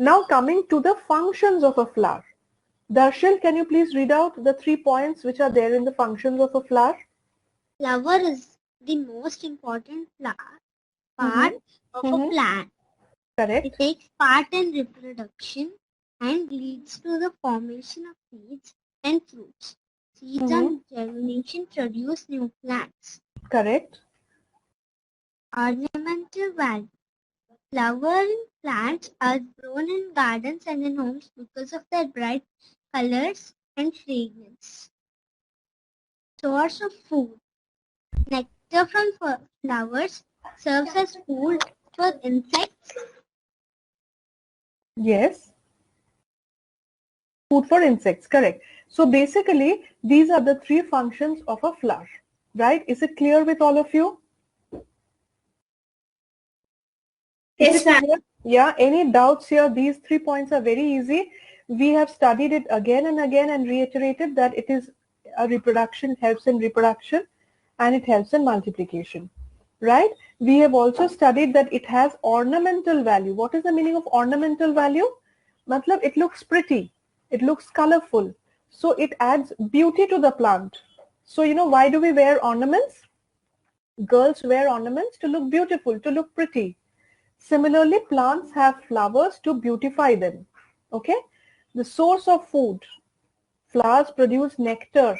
Now coming to the functions of a flower. Darshil, can you please read out the 3 points which are there in the functions of a flower? Flower is the most important part of a plant. Correct. It takes part in reproduction and leads to the formation of seeds and fruits. Seeds and germination produce new plants. Correct. Ornamental value. Flowering plants are grown in gardens and in homes because of their bright colors and fragrance. Source of food. Nectar from flowers serves as food for insects. Yes. Food for insects, correct. So basically, these are the 3 functions of a flower, right? Is it clear with all of you? Yes, ma'am. Yeah, any doubts here? These 3 points are very easy. We have studied it again and again and reiterated that it is a reproduction, helps in reproduction, and it helps in multiplication, right? We have also studied that it has ornamental value. What is the meaning of ornamental value? Matlab, it looks pretty, it looks colorful, so it adds beauty to the plant. So why do we wear ornaments? Girls wear ornaments to look beautiful, to look pretty. Similarly, plants have flowers to beautify them. Okay? The source of food. Flowers produce nectar,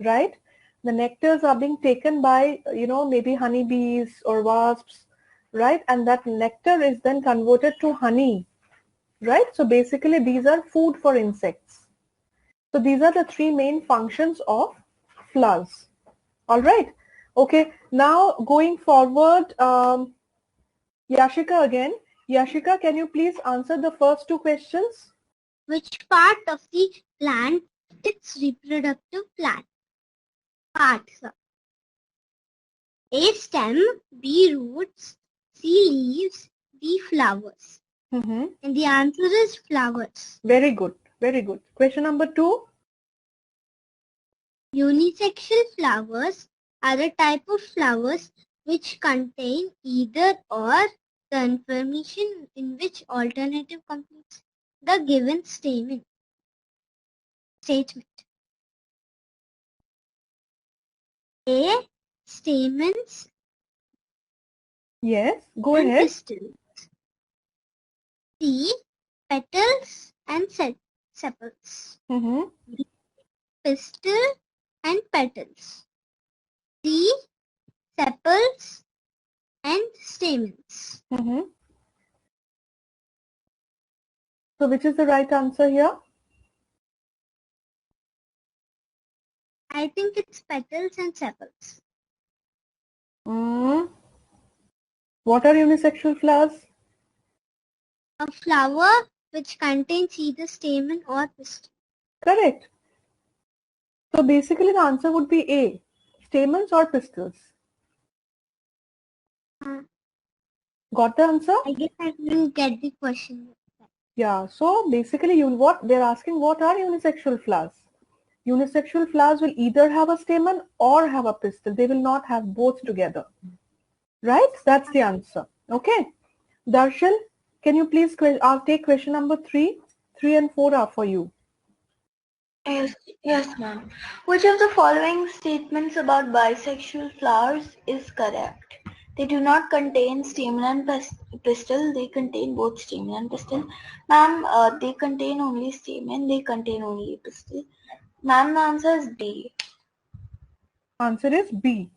right? The nectars are being taken by, maybe honeybees or wasps, right? And that nectar is then converted to honey, right? So basically, these are food for insects. So these are the 3 main functions of flowers. All right? Okay. Now, going forward, Yashika again. Yashika, can you please answer the first 2 questions? Which part of the plant its reproductive parts? A stem, B roots, C leaves, D flowers. And the answer is flowers. Very good. Very good. Question number 2. Unisexual flowers are a type of flowers which contain either or the information in which alternative completes the given statement. A. Stamens. Yes, go and ahead. Pistils. C. Petals and sepals. B. Pistil and petals. D. Sepals and stamens. So which is the right answer here? I think it's petals and sepals. What are unisexual flowers? A flower which contains either stamen or pistil. Correct. So basically the answer would be A. Stamens or pistils. Got the answer? I guess I didn't get the question. Yeah. So basically what they're asking, what are unisexual flowers? Unisexual flowers will either have a stamen or have a pistil. They will not have both together. Right? That's the answer. Okay. Darshil, can you please, I'll take question number 3. 3 and 4 are for you. Yes, ma'am. Which of the following statements about bisexual flowers is correct? They do not contain stamen and pistil. They contain both stamen and pistil. Ma'am, they contain only stamen. They contain only pistil. Ma'am, the answer is B. Answer is B.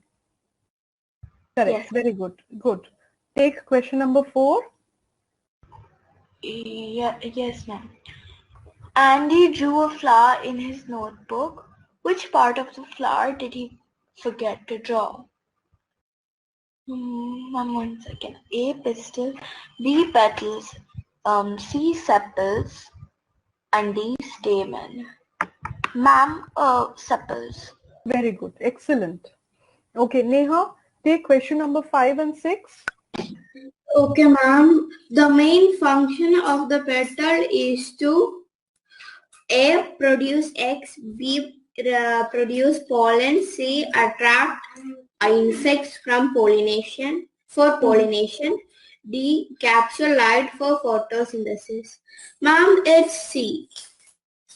Correct. Yes. Very good. Good. Take question number 4. Yes, ma'am. Andy drew a flower in his notebook. Which part of the flower did he forget to draw? One second. A pistil, B petals, C sepals, and D stamen. Ma'am, sepals. Very good. Excellent. Okay, Neha, take question number 5 and 6. Okay, ma'am. The main function of the petal is to A. Produce eggs, B. Produce pollen, C. Attract insects from pollination, D. Capture light for photosynthesis. Ma'am, it's C.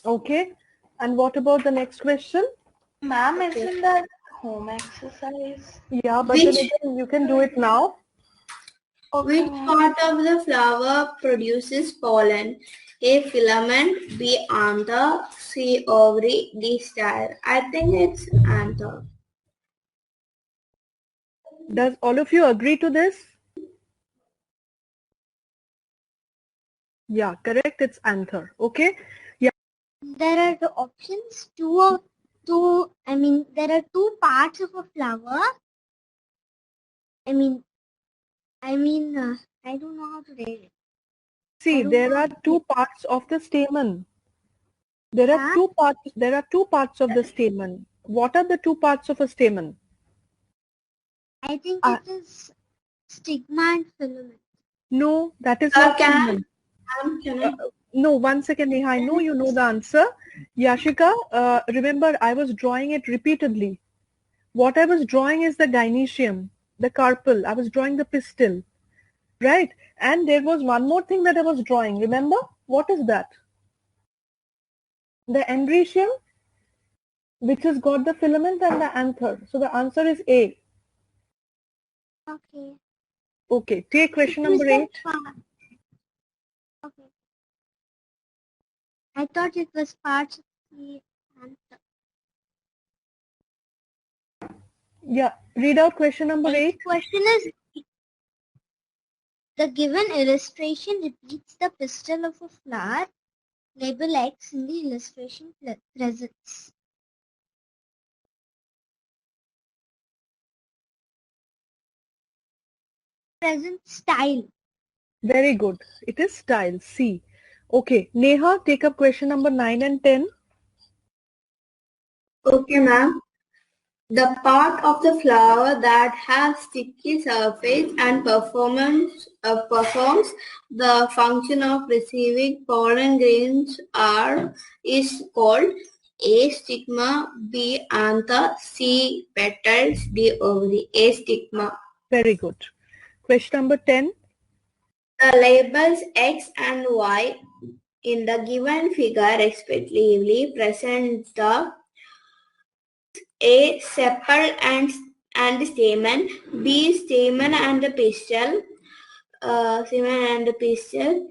Okay. And what about the next question? Ma'am, isn't that home exercise? Yeah, but then Which, again, you can do it now. Okay, which ma'am. part of the flower produces pollen? A. Filament. B. Anther. C. Ovary. D. Style. I think it's anther. Does all of you agree to this? Yeah, correct. It's anther. Okay. Yeah. There are the options. There are two parts of a flower. I don't know how to read it. See, I don't there know. are two parts of the stamen. There are Huh? two parts. There are two parts of the stamen. What are the two parts of a stamen? I think Uh, it is stigma and filament. No, that is not stamen. Can I? No, 1 second, Neha. I know you know the answer. Yashika, remember I was drawing it repeatedly. What I was drawing is the gynoecium, the carpel. I was drawing the pistil, right? And there was one more thing that I was drawing. Remember? What is that? The embricium, which has got the filament and the anther. So the answer is A. Okay. Okay, take question It is number the 8. part. Okay. I thought it was parts of the anther. Yeah, read out question number 8. Next question is, the given illustration repeats the pistil of a flower. Label X in the illustration presents. Present style. Very good. It is style, C. Okay, Neha, take up question number 9 and 10. Okay, ma'am. The part of the flower that has sticky surface and performs the function of receiving pollen grains is called A. Stigma, B. Anther, C. Petals, D. Ovary. A. Stigma. Very good. Question number 10. The labels X and Y in the given figure respectively present the A. Sepal and stamen. B. Stamen and pistil. Stamen and pistil.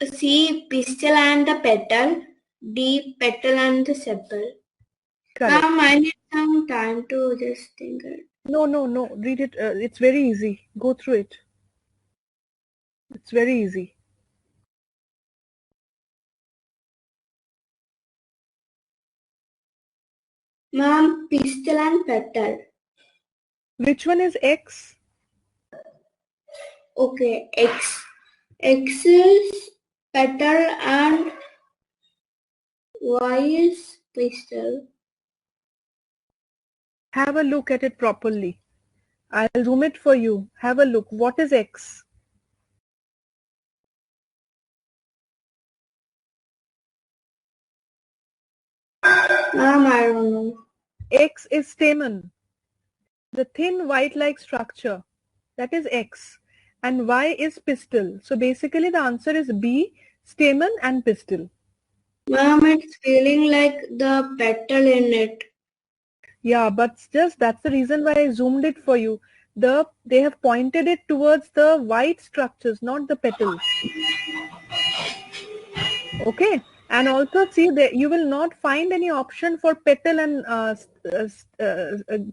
C. Pistil and petal. D. Petal and sepal. Correct. Ma'am, I need some time to just think it. No. Read it. It's very easy. Go through it. It's very easy. Ma'am, pistil and petal. Which one is X? Okay, X. X is petal and Y is pistil. Have a look at it properly. I'll zoom it for you. Have a look. What is X? Ma'am, I don't know. X is stamen. The thin white-like structure. That is X. And Y is pistil. So basically the answer is B, stamen and pistil. Ma'am, it's feeling like the petal in it. Yeah, but just that's the reason why I zoomed it for you. They have pointed it towards the white structures, not the petals. Okay, and also see that you will not find any option for petal and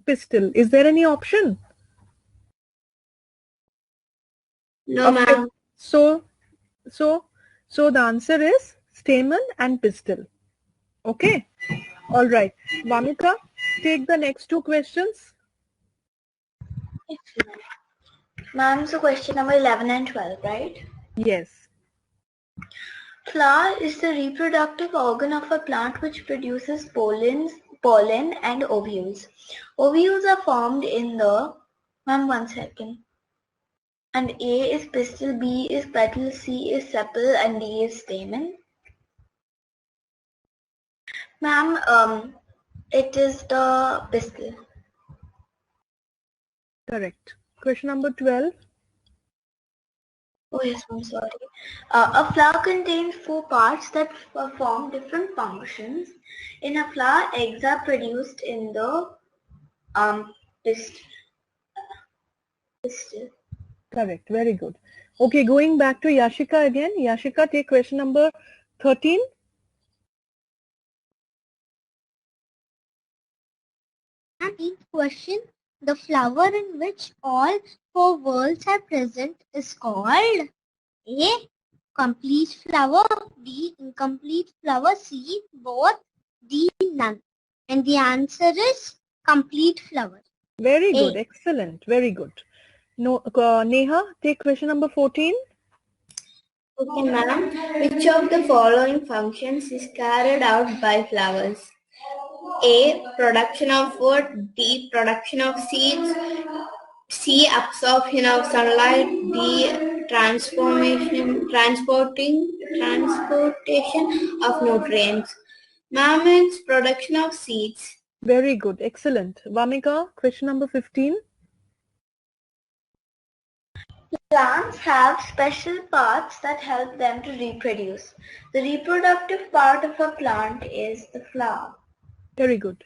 pistil. Is there any option? No, Okay. ma'am. So the answer is stamen and pistil. Okay. All right. Vamika, take the next two questions. Ma'am, so question number 11 and 12, right? Yes. Flower is the reproductive organ of a plant which produces pollen and ovules. Ovules are formed in the, ma'am, 1 second. And A is pistil, B is petal, C is sepal, and D is stamen. Ma'am, it is the pistil. Correct. Question number 12. Oh yes, I'm sorry. A flower contains 4 parts that perform different functions. In a flower, eggs are produced in the pistil. Correct. Very good. Okay, going back to Yashika again. Yashika, take question number 13. And in question, the flower in which all 4 whorls are present is called A. Complete flower, B. Incomplete flower, C. Both, D. None. And the answer is complete flower. Very A. good. Excellent. Very good. No, Neha, take question number 14. Okay, ma'am. Which of the following functions is carried out by flowers? A. Production of food. B. Production of seeds. C. Absorption of sunlight. D. Transportation of nutrients. Ma'am, it's production of seeds. Very good. Excellent. Vamika, question number 15. Plants have special parts that help them to reproduce. The reproductive part of a plant is the flower. Very good.